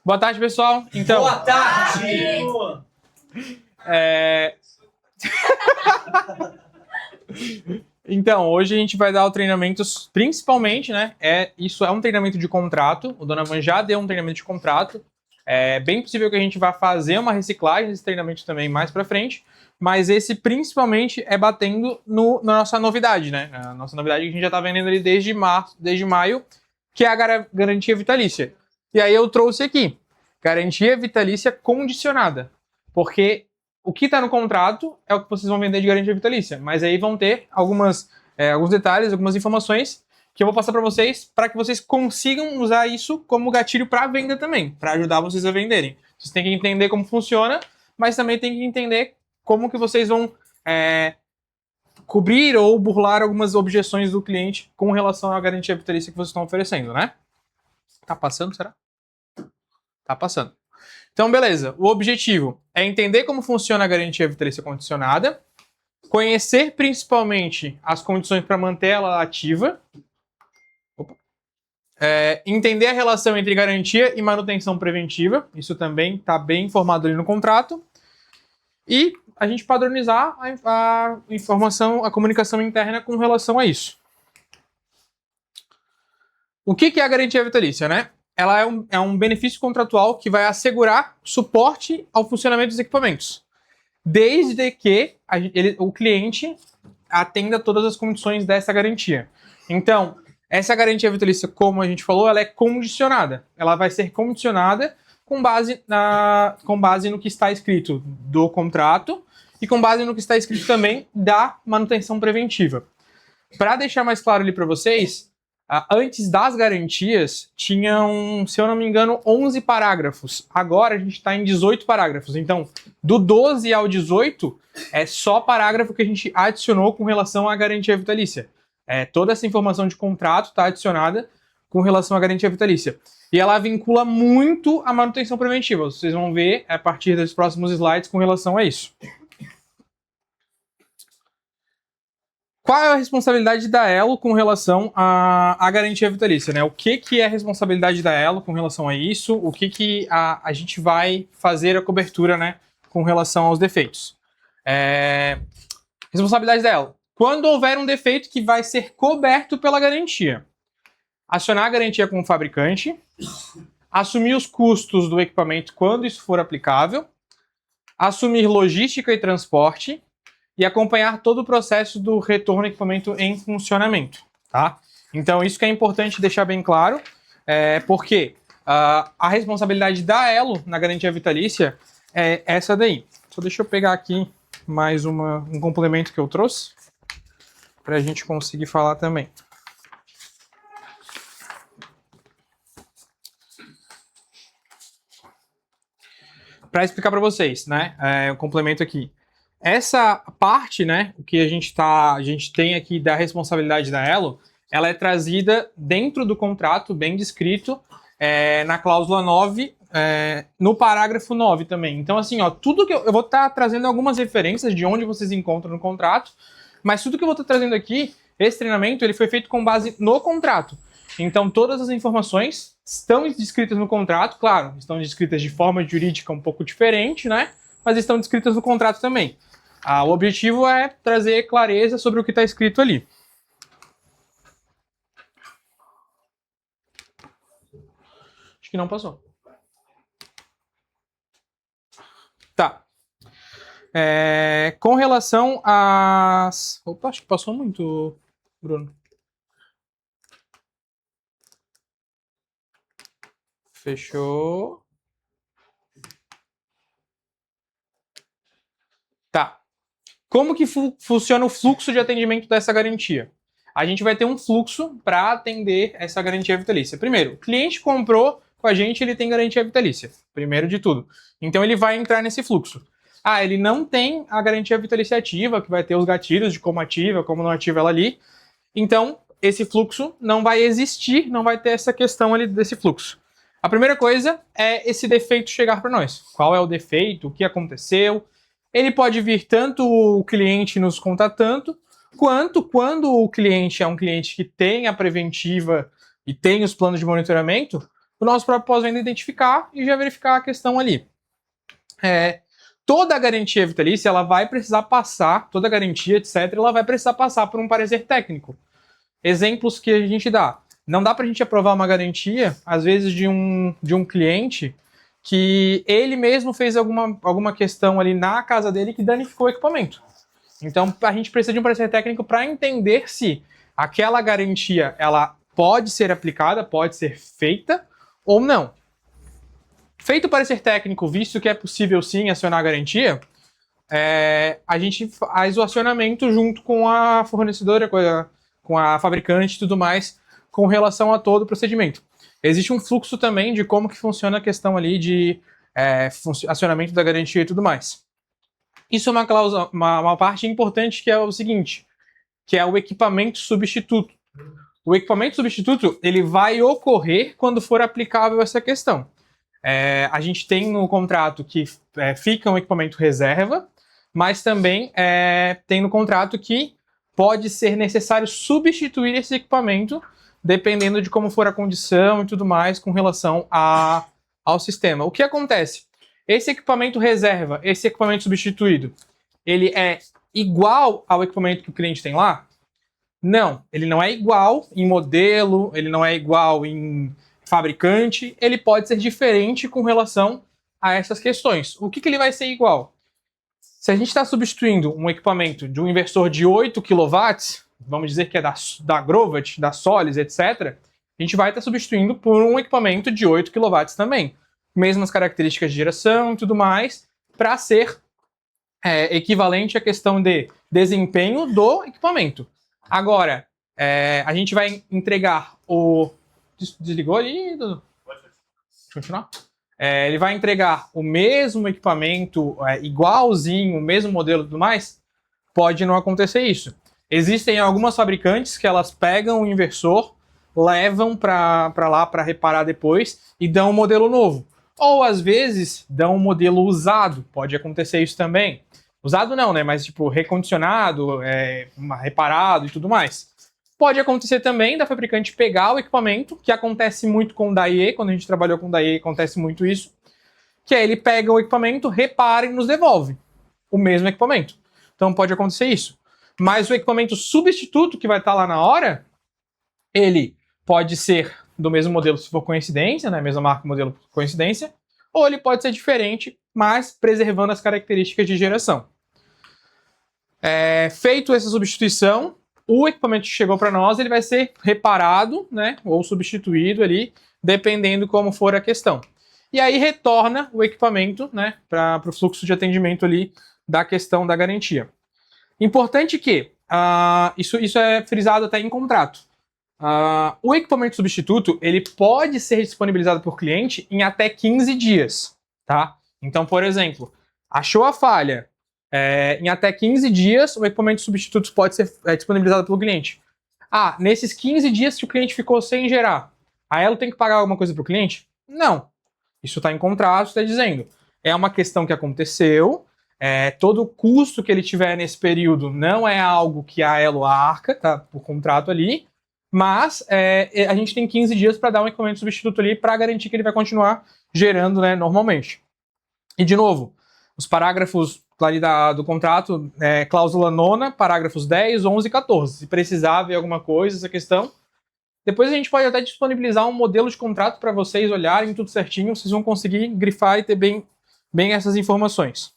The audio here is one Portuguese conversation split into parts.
Boa tarde, pessoal. Então, Boa tarde! Então, hoje a gente vai dar o treinamento, principalmente, né? Isso é um treinamento de contrato. O Donovan já deu um treinamento de contrato. É bem possível que a gente vá fazer uma reciclagem desse treinamento também mais pra frente. Mas esse, principalmente, é batendo na nossa novidade, né? A nossa novidade que a gente já tá vendendo ali desde maio, que é a garantia vitalícia. E aí eu trouxe aqui, garantia vitalícia condicionada. Porque o que está no contrato é o que vocês vão vender de garantia vitalícia. Mas aí vão ter alguns detalhes, algumas informações que eu vou passar para que vocês consigam usar isso como gatilho para venda também, para ajudar vocês a venderem. Vocês têm que entender como funciona, mas também tem que entender como que vocês vão cobrir ou burlar algumas objeções do cliente com relação à garantia vitalícia que vocês estão oferecendo, né? Tá passando, será? Tá passando. Então, beleza. O objetivo é entender como funciona a garantia vitalícia condicionada, conhecer principalmente as condições para manter ela ativa, entender a relação entre garantia e manutenção preventiva, isso também está bem informado ali no contrato, e a gente padronizar a informação, a comunicação interna com relação a isso. O que é a garantia vitalícia, né? Ela é um benefício contratual que vai assegurar suporte ao funcionamento dos equipamentos, desde que o cliente atenda todas as condições dessa garantia. Então, essa garantia vitalícia, como a gente falou, ela é condicionada. Ela vai ser condicionada com base no que está escrito do contrato e com base no que está escrito também da manutenção preventiva. Para deixar mais claro ali para vocês, antes das garantias, tinham, se eu não me engano, 11 parágrafos. Agora a gente está em 18 parágrafos. Então, do 12 ao 18, é só parágrafo que a gente adicionou com relação à garantia vitalícia. Toda essa informação de contrato está adicionada com relação à garantia vitalícia. E ela vincula muito a manutenção preventiva. Vocês vão ver a partir dos próximos slides com relação a isso. Qual é a responsabilidade da Elo com relação à garantia vitalícia, né? O que é a responsabilidade da Elo com relação a isso? O que a gente vai fazer a cobertura, né, com relação aos defeitos? Responsabilidade da Elo. Quando houver um defeito que vai ser coberto pela garantia, acionar a garantia com o fabricante, assumir os custos do equipamento quando isso for aplicável, assumir logística e transporte, e acompanhar todo o processo do retorno do equipamento em funcionamento, tá? Então, isso que é importante deixar bem claro, porque a responsabilidade da Elo na garantia vitalícia é essa daí. Só deixa eu pegar aqui mais um complemento que eu trouxe, para a gente conseguir falar também. Para explicar para vocês, né, o complemento aqui. Essa parte, né, o que a gente tem aqui da responsabilidade da Elo, ela é trazida dentro do contrato, bem descrito, na cláusula 9, no parágrafo 9 também. Então, assim, ó, tudo que eu vou estar trazendo algumas referências de onde vocês encontram no contrato, mas tudo que eu vou estar trazendo aqui, esse treinamento, ele foi feito com base no contrato. Então, todas as informações estão descritas no contrato, claro, estão descritas de forma jurídica um pouco diferente, né, mas estão descritas no contrato também. O objetivo é trazer clareza sobre o que está escrito ali. Acho que não passou. Tá. Com relação às... Opa, acho que passou muito, Bruno. Fechou. Tá. Como que funciona o fluxo de atendimento dessa garantia? A gente vai ter um fluxo para atender essa garantia vitalícia. Primeiro, o cliente comprou com a gente, ele tem garantia vitalícia. Primeiro de tudo. Então ele vai entrar nesse fluxo. Ele não tem a garantia vitalícia ativa, que vai ter os gatilhos de como ativa, como não ativa ela ali. Então, esse fluxo não vai existir, não vai ter essa questão ali desse fluxo. A primeira coisa é esse defeito chegar para nós. Qual é o defeito? O que aconteceu? Ele pode vir tanto o cliente nos contatando, quanto quando o cliente é um cliente que tem a preventiva e tem os planos de monitoramento, o nosso próprio pós-venda identificar e já verificar a questão ali. Toda a garantia vitalícia, ela vai precisar passar, toda a garantia, etc., ela vai precisar passar por um parecer técnico. Exemplos que a gente dá. Não dá para a gente aprovar uma garantia, às vezes, de um cliente que ele mesmo fez alguma questão ali na casa dele que danificou o equipamento. Então, a gente precisa de um parecer técnico para entender se aquela garantia ela pode ser aplicada, pode ser feita ou não. Feito o parecer técnico, visto que é possível sim acionar a garantia, a gente faz o acionamento junto com a fornecedora, com a fabricante e tudo mais, com relação a todo o procedimento. Existe um fluxo também de como que funciona a questão ali de acionamento da garantia e tudo mais. Isso é uma parte importante, que é o seguinte, que é o equipamento substituto. O equipamento substituto, ele vai ocorrer quando for aplicável essa questão. A gente tem no contrato que fica um equipamento reserva, mas também tem no contrato que pode ser necessário substituir esse equipamento, dependendo de como for a condição e tudo mais com relação ao sistema. O que acontece? Esse equipamento reserva, esse equipamento substituído, ele é igual ao equipamento que o cliente tem lá? Não, ele não é igual em modelo, ele não é igual em fabricante, ele pode ser diferente com relação a essas questões. O que ele vai ser igual? Se a gente está substituindo um equipamento de um inversor de 8 kW, vamos dizer que é da Grovat, da Solis, etc., a gente vai estar substituindo por um equipamento de 8 kW também. Mesmas características de geração e tudo mais, para ser equivalente à questão de desempenho do equipamento. Agora, a gente vai entregar o... Desligou ali? Deixa eu continuar? Ele vai entregar o mesmo equipamento, igualzinho, o mesmo modelo e tudo mais? Pode não acontecer isso. Existem algumas fabricantes que elas pegam o inversor, levam para lá para reparar depois e dão um modelo novo. Ou às vezes dão um modelo usado, pode acontecer isso também. Usado não, né? Mas tipo recondicionado, reparado e tudo mais. Pode acontecer também da fabricante pegar o equipamento, que acontece muito com o DAE, quando a gente trabalhou com o DAE acontece muito isso, que é ele pega o equipamento, repara e nos devolve o mesmo equipamento. Então pode acontecer isso. Mas o equipamento substituto que vai estar lá na hora, ele pode ser do mesmo modelo se for coincidência, né? Mesma marca, modelo coincidência, ou ele pode ser diferente, mas preservando as características de geração. Feito essa substituição, o equipamento que chegou para nós, ele vai ser reparado, né, ou substituído ali, dependendo como for a questão. E aí retorna o equipamento, né, para o fluxo de atendimento ali da questão da garantia. Importante que, isso é frisado até em contrato, o equipamento substituto, ele pode ser disponibilizado por cliente em até 15 dias, tá? Então, por exemplo, achou a falha, em até 15 dias, o equipamento substituto pode ser disponibilizado pelo cliente. Nesses 15 dias que o cliente ficou sem gerar, a Elo tem que pagar alguma coisa para o cliente? Não. Isso está em contrato, está dizendo. É uma questão que aconteceu, todo o custo que ele tiver nesse período não é algo que a Elo arca, tá? Por contrato ali, mas a gente tem 15 dias para dar um equipamento substituto ali para garantir que ele vai continuar gerando, né, normalmente. E, de novo, os parágrafos ali do contrato, cláusula 9ª, parágrafos 10, 11 e 14. Se precisar ver alguma coisa, essa questão. Depois a gente pode até disponibilizar um modelo de contrato para vocês olharem tudo certinho, vocês vão conseguir grifar e ter bem essas informações.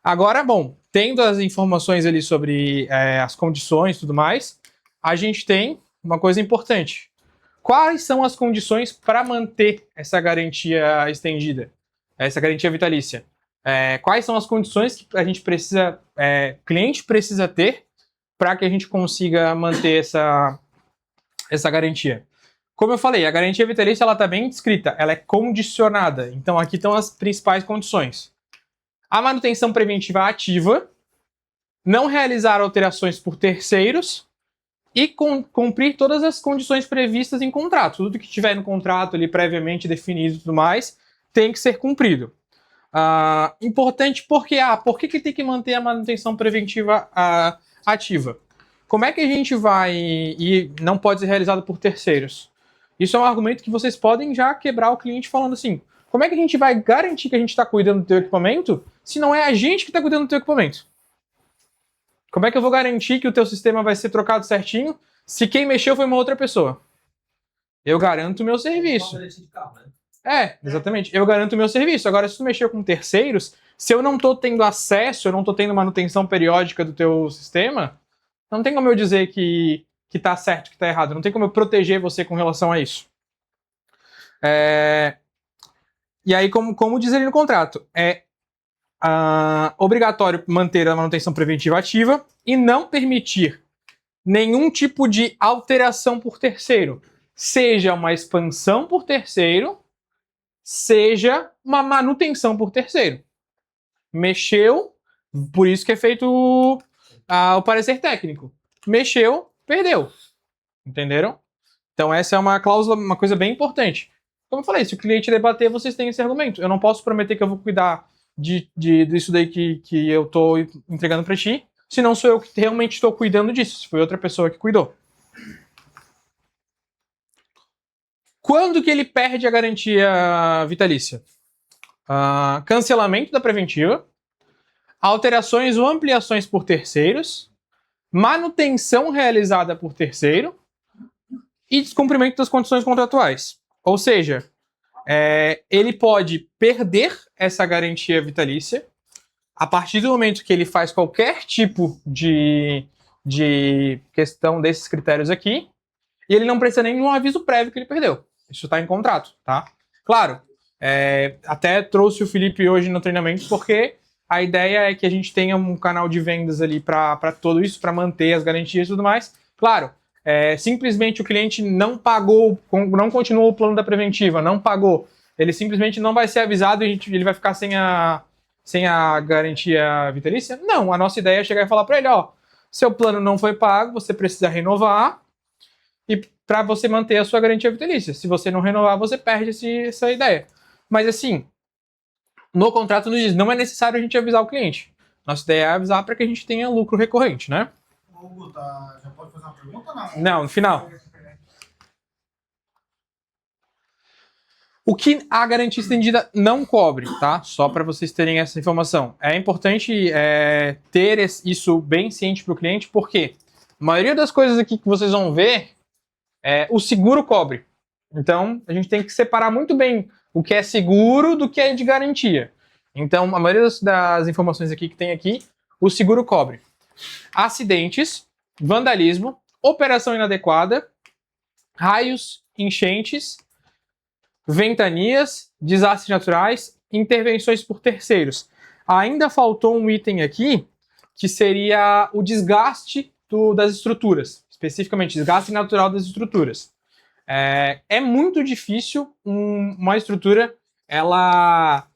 Agora, bom, tendo as informações ali sobre as condições e tudo mais, a gente tem uma coisa importante. Quais são as condições para manter essa garantia estendida? Essa garantia vitalícia? Quais são as condições que a gente precisa, cliente precisa ter para que a gente consiga manter essa garantia? Como eu falei, a garantia vitalícia ela está bem descrita, ela é condicionada. Então aqui estão as principais condições. A manutenção preventiva ativa, não realizar alterações por terceiros e cumprir todas as condições previstas em contrato. Tudo que tiver no contrato ali previamente definido e tudo mais tem que ser cumprido. Importante porque, por que tem que manter a manutenção preventiva ativa? Como é que a gente vai... E não pode ser realizado por terceiros. Isso é um argumento que vocês podem já quebrar o cliente falando assim, como é que a gente vai garantir que a gente está cuidando do teu equipamento se não é a gente que está cuidando do teu equipamento? Como é que eu vou garantir que o teu sistema vai ser trocado certinho se quem mexeu foi uma outra pessoa? Eu garanto o meu serviço. Exatamente. Eu garanto o meu serviço. Agora, se tu mexeu com terceiros, se eu não estou tendo acesso, eu não estou tendo manutenção periódica do teu sistema, não tem como eu dizer que tá certo, que tá errado. Não tem como eu proteger você com relação a isso. E aí, como diz ali no contrato, é obrigatório manter a manutenção preventiva ativa e não permitir nenhum tipo de alteração por terceiro. Seja uma expansão por terceiro, seja uma manutenção por terceiro. Mexeu, por isso que é feito o parecer técnico. Mexeu, perdeu. Entenderam? Então essa é uma cláusula, uma coisa bem importante. Como eu falei, se o cliente debater, vocês têm esse argumento. Eu não posso prometer que eu vou cuidar disso daí que eu estou entregando para ti, se não sou eu que realmente estou cuidando disso, se foi outra pessoa que cuidou. Quando que ele perde a garantia vitalícia? Cancelamento da preventiva, alterações ou ampliações por terceiros, manutenção realizada por terceiro e descumprimento das condições contratuais. Ou seja, ele pode perder essa garantia vitalícia a partir do momento que ele faz qualquer tipo de questão desses critérios aqui, e ele não precisa nem de um aviso prévio que ele perdeu. Isso está em contrato, tá? Claro, até trouxe o Felipe hoje no treinamento, porque a ideia é que a gente tenha um canal de vendas ali para tudo isso, para manter as garantias e tudo mais. Claro, simplesmente o cliente não pagou, não continuou o plano da preventiva, não pagou, ele simplesmente não vai ser avisado e ele vai ficar sem a garantia vitalícia? Não, a nossa ideia é chegar e falar para ele, ó, seu plano não foi pago, você precisa renovar e para você manter a sua garantia vitalícia. Se você não renovar, você perde essa ideia. Mas assim, no contrato nos diz, não é necessário a gente avisar o cliente. Nossa ideia é avisar para que a gente tenha lucro recorrente, né? Hugo, já pode fazer uma pergunta ou não? Não, no final. O que a garantia estendida não cobre, tá? Só para vocês terem essa informação. É importante ter isso bem ciente para o cliente, porque a maioria das coisas aqui que vocês vão ver, o seguro cobre. Então, a gente tem que separar muito bem o que é seguro do que é de garantia. Então, a maioria das informações aqui que tem aqui, o seguro cobre. Acidentes, vandalismo, operação inadequada, raios, enchentes, ventanias, desastres naturais, intervenções por terceiros. Ainda faltou um item aqui, que seria o desgaste das estruturas, especificamente desgaste natural das estruturas. É muito difícil uma estrutura, ela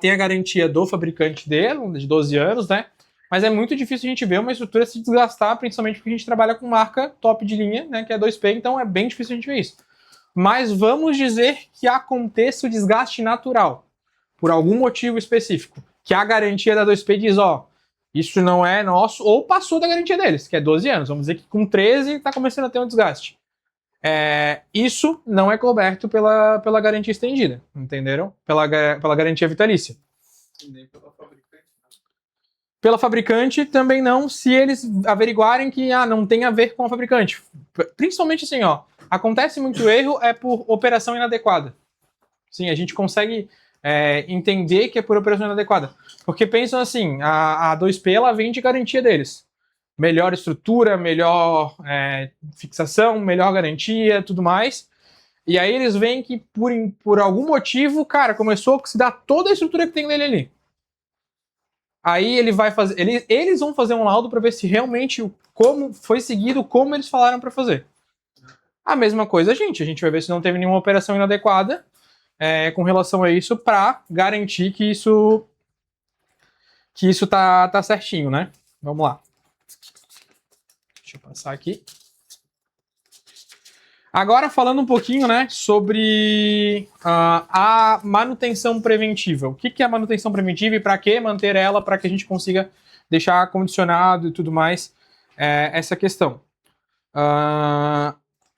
tem a garantia do fabricante dela, de 12 anos, né? Mas é muito difícil a gente ver uma estrutura se desgastar, principalmente porque a gente trabalha com marca top de linha, né, que é 2P, então é bem difícil a gente ver isso. Mas vamos dizer que aconteça o desgaste natural, por algum motivo específico, que a garantia da 2P diz, ó, isso não é nosso, ou passou da garantia deles, que é 12 anos. Vamos dizer que com 13 está começando a ter um desgaste. Isso não é coberto pela garantia estendida, entenderam? Pela garantia vitalícia. E nem pela fabricante. Pela fabricante também não, se eles averiguarem que não tem a ver com a fabricante. Principalmente assim, ó, acontece muito erro por operação inadequada. Sim, a gente consegue entender que é por operação inadequada. Porque pensam assim, a 2P ela vende garantia deles. Melhor estrutura, melhor fixação, melhor garantia, tudo mais. E aí eles veem que por algum motivo, cara, começou a oxidar toda a estrutura que tem nele ali. Aí ele vai fazer, eles vão fazer um laudo para ver se realmente como foi seguido, como eles falaram para fazer. A mesma coisa a gente vai ver se não teve nenhuma operação inadequada com relação a isso para garantir que isso tá certinho, né? Vamos lá. Deixa eu passar aqui. Agora falando um pouquinho, né, sobre a manutenção preventiva. O que é a manutenção preventiva e para que manter ela para que a gente consiga deixar condicionado e tudo mais essa questão.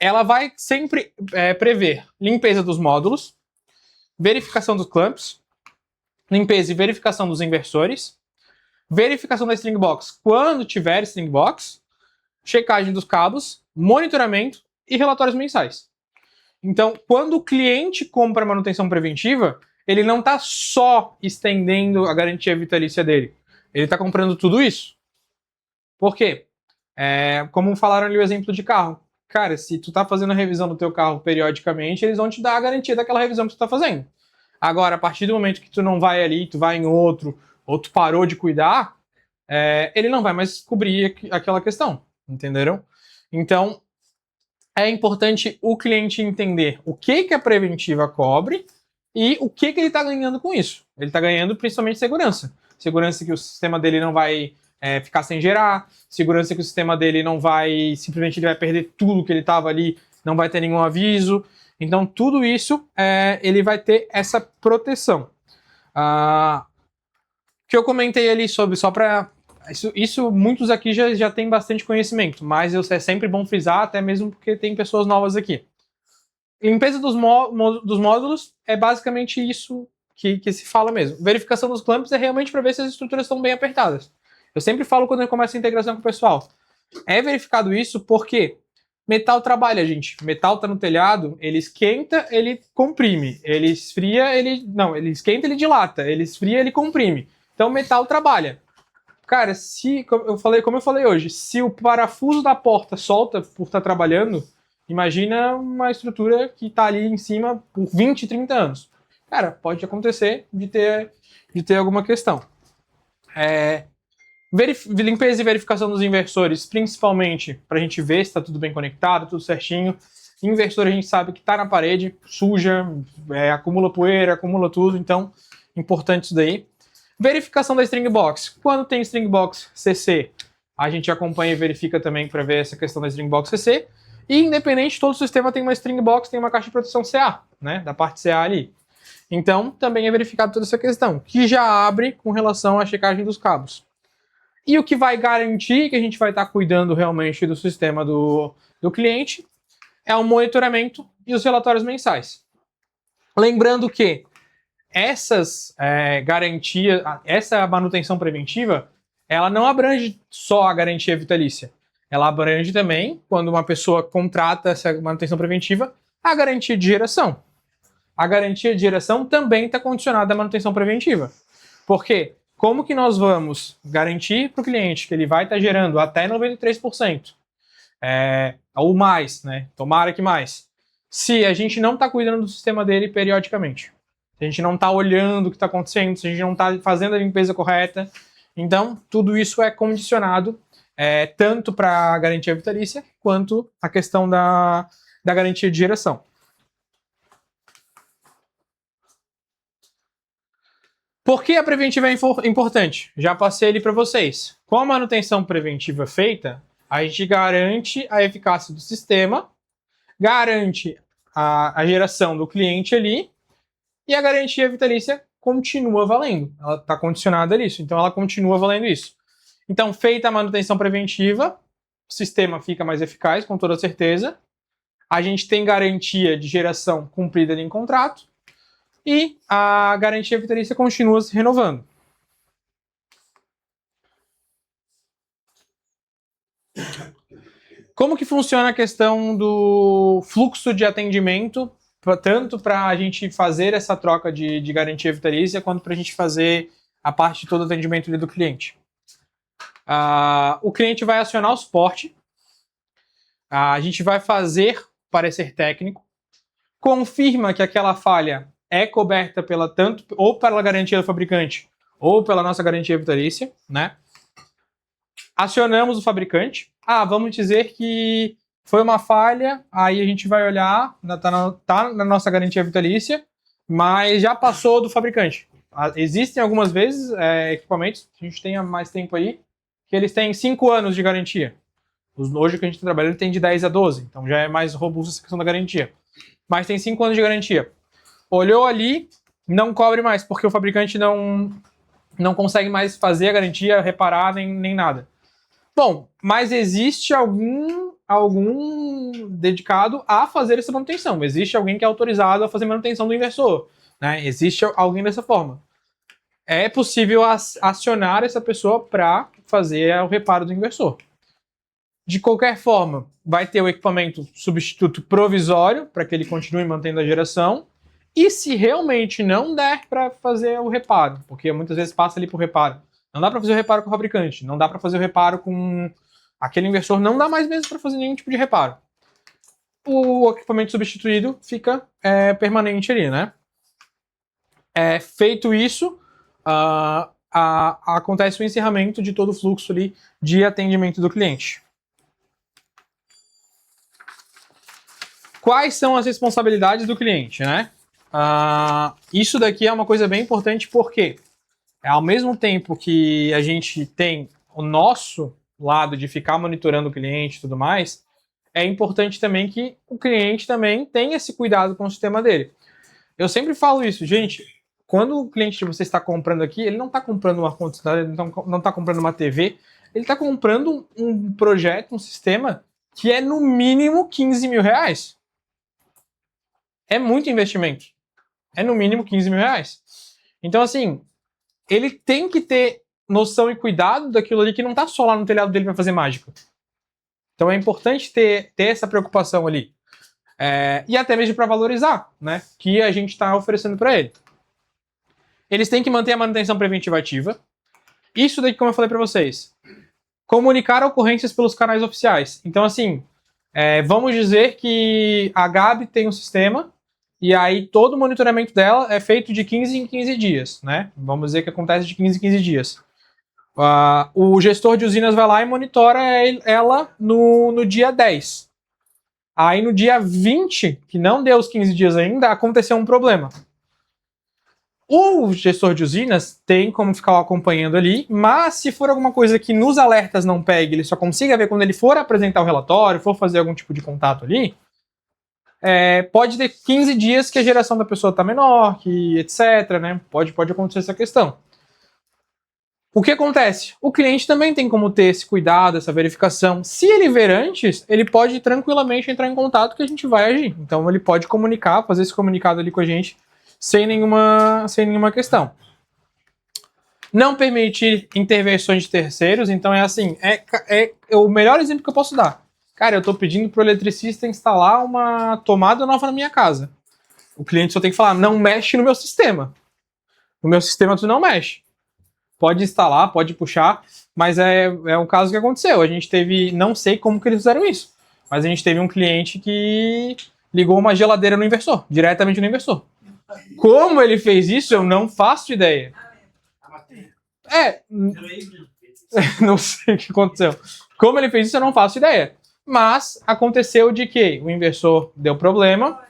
ela vai sempre prever limpeza dos módulos, verificação dos clamps, limpeza e verificação dos inversores, verificação da string box quando tiver string box, checagem dos cabos, monitoramento e relatórios mensais. Então, quando o cliente compra manutenção preventiva, ele não está só estendendo a garantia vitalícia dele. Ele está comprando tudo isso. Por quê? Como falaram ali o exemplo de carro. Cara, se tu tá fazendo a revisão do teu carro periodicamente, eles vão te dar a garantia daquela revisão que tu tá fazendo. Agora, a partir do momento que tu não vai ali, tu vai em outro, ou tu parou de cuidar, ele não vai mais cobrir aquela questão. Entenderam? Então, é importante o cliente entender o que a preventiva cobre e o que ele está ganhando com isso. Ele está ganhando principalmente segurança. Segurança que o sistema dele não vai ficar sem gerar, segurança que o sistema dele não vai, simplesmente ele vai perder tudo que ele estava ali, não vai ter nenhum aviso. Então, tudo isso, ele vai ter essa proteção. Que eu comentei ali sobre, só para... Isso muitos aqui já têm bastante conhecimento, mas é sempre bom frisar, até mesmo porque tem pessoas novas aqui. Limpeza dos módulos é basicamente isso que se fala mesmo. Verificação dos clamps é realmente para ver se as estruturas estão bem apertadas. Eu sempre falo quando eu começo a integração com o pessoal. É verificado isso porque metal trabalha, gente. Metal tá no telhado, ele esquenta, ele comprime. Ele esfria, ele esquenta, ele dilata. Ele esfria, ele comprime. Então metal trabalha. Cara, como eu falei hoje, se o parafuso da porta solta por estar trabalhando, imagina uma estrutura que está ali em cima por 20, 30 anos. Cara, pode acontecer de ter alguma questão. Limpeza e verificação dos inversores, principalmente para a gente ver se está tudo bem conectado, tudo certinho. Inversor a gente sabe que está na parede, suja, acumula poeira, acumula tudo, então importante isso daí. Verificação da string box. Quando tem string box CC, a gente acompanha e verifica também para ver essa questão da string box CC. E independente, todo sistema tem uma string box, tem uma caixa de proteção CA, né? Da parte CA ali. Então, também é verificado toda essa questão, que já abre com relação à checagem dos cabos. E o que vai garantir que a gente vai estar cuidando realmente do sistema do cliente é o monitoramento e os relatórios mensais. Lembrando que essas garantias, essa manutenção preventiva, ela não abrange só a garantia vitalícia. Ela abrange também, quando uma pessoa contrata essa manutenção preventiva, a garantia de geração. A garantia de geração também está condicionada à manutenção preventiva. Por quê? Como que nós vamos garantir para o cliente que ele vai estar gerando até 93%? Ou mais, né? Tomara que mais. Se a gente não está cuidando do sistema dele periodicamente. Se a gente não está olhando o que está acontecendo, se a gente não está fazendo a limpeza correta. Então, tudo isso é condicionado tanto para a garantia vitalícia, quanto a questão da garantia de geração. Por que a preventiva é importante? Já passei ali para vocês. Com a manutenção preventiva feita, a gente garante a eficácia do sistema, garante a geração do cliente ali, e a garantia vitalícia continua valendo. Ela está condicionada a isso, então ela continua valendo isso. Então, feita a manutenção preventiva, o sistema fica mais eficaz, com toda certeza. A gente tem garantia de geração cumprida em contrato, e a garantia vitalícia continua se renovando. Como que funciona a questão do fluxo de atendimento, tanto para a gente fazer essa troca de garantia vitalícia, quanto para a gente fazer a parte de todo o atendimento do cliente? O cliente vai acionar o suporte, a gente vai fazer parecer técnico, confirma que aquela falha é coberta ou pela garantia do fabricante ou pela nossa garantia vitalícia, né? Acionamos o fabricante. Vamos dizer que foi uma falha, aí a gente vai olhar, tá na nossa garantia vitalícia, mas já passou do fabricante. Existem algumas vezes equipamentos, a gente tem há mais tempo aí, que eles têm 5 anos de garantia. Hoje que a gente está trabalhando tem de 10 a 12, então já é mais robusta essa questão da garantia. Mas tem 5 anos de garantia. Olhou ali, não cobre mais, porque o fabricante não consegue mais fazer a garantia, reparar, nem nada. Bom, mas existe algum dedicado a fazer essa manutenção. Existe alguém que é autorizado a fazer manutenção do inversor, né? Existe alguém dessa forma. É possível acionar essa pessoa para fazer o reparo do inversor. De qualquer forma, vai ter o equipamento substituto provisório para que ele continue mantendo a geração. E se realmente não der para fazer o reparo, porque muitas vezes passa ali por reparo, não dá para fazer o reparo com o fabricante, não dá para fazer o reparo com aquele inversor, não dá mais mesmo para fazer nenhum tipo de reparo. O equipamento substituído fica permanente ali, né? Feito isso, acontece o encerramento de todo o fluxo ali de atendimento do cliente. Quais são as responsabilidades do cliente, né? Isso daqui é uma coisa bem importante porque ao mesmo tempo que a gente tem o nosso lado de ficar monitorando o cliente e tudo mais, é importante também que o cliente também tenha esse cuidado com o sistema dele. Eu sempre falo isso, gente, quando o cliente de você está comprando aqui, ele não está comprando uma conta, ele não está comprando uma TV, ele está comprando um projeto, um sistema que é no mínimo 15 mil reais. É muito investimento. É no mínimo 15 mil reais. Então, assim, ele tem que ter noção e cuidado daquilo ali que não está só lá no telhado dele para fazer mágica. Então é importante ter essa preocupação ali. E até mesmo para valorizar, né? Que a gente está oferecendo para ele. Eles têm que manter a manutenção preventiva ativa. Isso daqui, como eu falei para vocês. Comunicar ocorrências pelos canais oficiais. Então, assim, vamos dizer que a Gabi tem um sistema e aí todo o monitoramento dela é feito de 15 em 15 dias, né? Vamos dizer que acontece de 15 em 15 dias. O gestor de usinas vai lá e monitora ela no dia 10. Aí no dia 20, que não deu os 15 dias ainda, aconteceu um problema. O gestor de usinas tem como ficar acompanhando ali, mas se for alguma coisa que nos alertas não pegue, ele só consiga ver quando ele for apresentar o relatório, for fazer algum tipo de contato ali, pode ter 15 dias que a geração da pessoa está menor, que etc, né? Pode acontecer essa questão. O que acontece? O cliente também tem como ter esse cuidado, essa verificação. Se ele ver antes, ele pode tranquilamente entrar em contato que a gente vai agir. Então ele pode comunicar, fazer esse comunicado ali com a gente sem nenhuma questão. Não permitir intervenções de terceiros, então é assim, é o melhor exemplo que eu posso dar. Cara, eu estou pedindo para o eletricista instalar uma tomada nova na minha casa. O cliente só tem que falar, não mexe no meu sistema. No meu sistema tu não mexe. Pode instalar, pode puxar, mas é um caso que aconteceu. A gente teve, não sei como que eles fizeram isso, mas a gente teve um cliente que ligou uma geladeira no inversor, diretamente no inversor. Como ele fez isso, eu não faço ideia. Não sei o que aconteceu. Como ele fez isso, eu não faço ideia. Mas aconteceu de que o inversor deu problema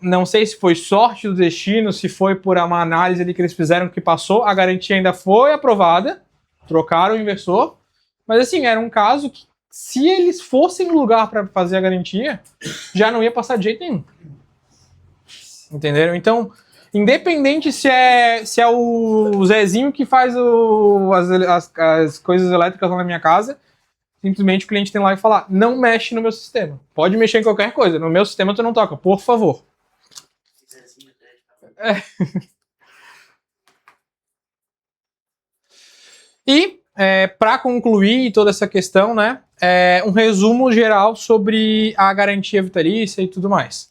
não sei se foi sorte do destino, se foi por uma análise ali que eles fizeram que passou, a garantia ainda foi aprovada, trocaram o inversor, mas assim, era um caso que se eles fossem no lugar para fazer a garantia, já não ia passar de jeito nenhum. Entenderam? Então, independente se é o Zezinho que faz as coisas elétricas lá na minha casa, simplesmente o cliente tem lá e falar, não mexe no meu sistema. Pode mexer em qualquer coisa, no meu sistema tu não toca, por favor. E, para concluir toda essa questão, né, um resumo geral sobre a garantia vitalícia e tudo mais.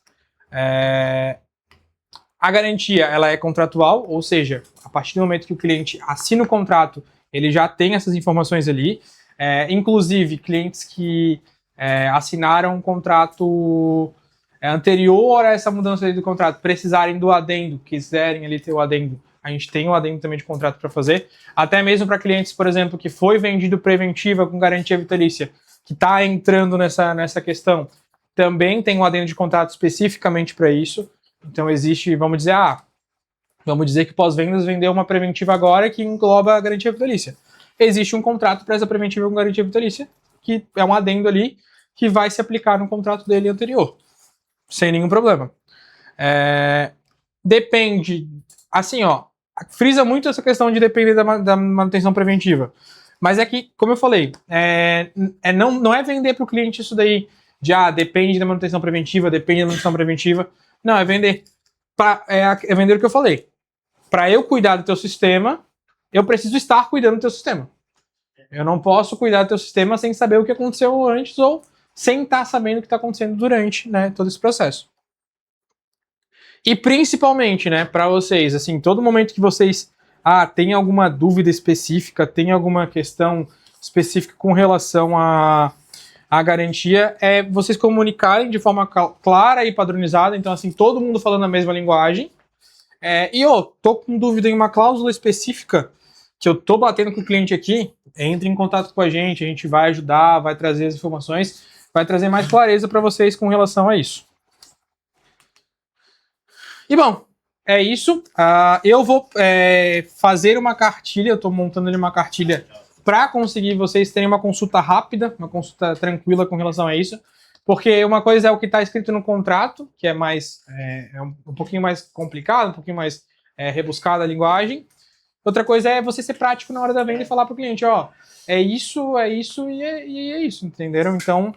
A garantia, ela é contratual, ou seja, a partir do momento que o cliente assina o contrato, ele já tem essas informações ali. Inclusive, clientes que assinaram um contrato anterior a essa mudança do contrato, precisarem do adendo, quiserem ali ter o adendo, a gente tem o adendo também de contrato para fazer. Até mesmo para clientes, por exemplo, que foi vendido preventiva com garantia vitalícia, que está entrando nessa questão, também tem um adendo de contrato especificamente para isso. Então existe, vamos dizer que pós-vendas vendeu uma preventiva agora que engloba a garantia vitalícia. Existe um contrato para essa preventiva com garantia vitalícia, que é um adendo ali, que vai se aplicar no contrato dele anterior. Sem nenhum problema. Depende, assim, frisa muito essa questão de depender da manutenção preventiva. Mas é que, como eu falei, não é vender para o cliente isso daí de depende da manutenção preventiva, depende da manutenção preventiva. Não, é vender. É vender o que eu falei. Para eu cuidar do teu sistema, eu preciso estar cuidando do teu sistema. Eu não posso cuidar do teu sistema sem saber o que aconteceu antes ou sem estar sabendo o que está acontecendo durante, né, todo esse processo. E principalmente, né, para vocês, assim, todo momento que vocês tem alguma dúvida específica, tem alguma questão específica com relação à garantia, vocês comunicarem de forma clara e padronizada, então assim, todo mundo falando a mesma linguagem. Tô com dúvida em uma cláusula específica que eu tô batendo com o cliente aqui, entre em contato com a gente vai ajudar, vai trazer as informações, vai trazer mais clareza para vocês com relação a isso. E bom, é isso. Eu vou fazer uma cartilha, eu estou montando ali uma cartilha para conseguir vocês terem uma consulta rápida, uma consulta tranquila com relação a isso. Porque uma coisa é o que está escrito no contrato, que é mais um pouquinho mais complicado, um pouquinho mais rebuscada a linguagem. Outra coisa é você ser prático na hora da venda e falar para o cliente, é isso e é isso, entenderam? Então,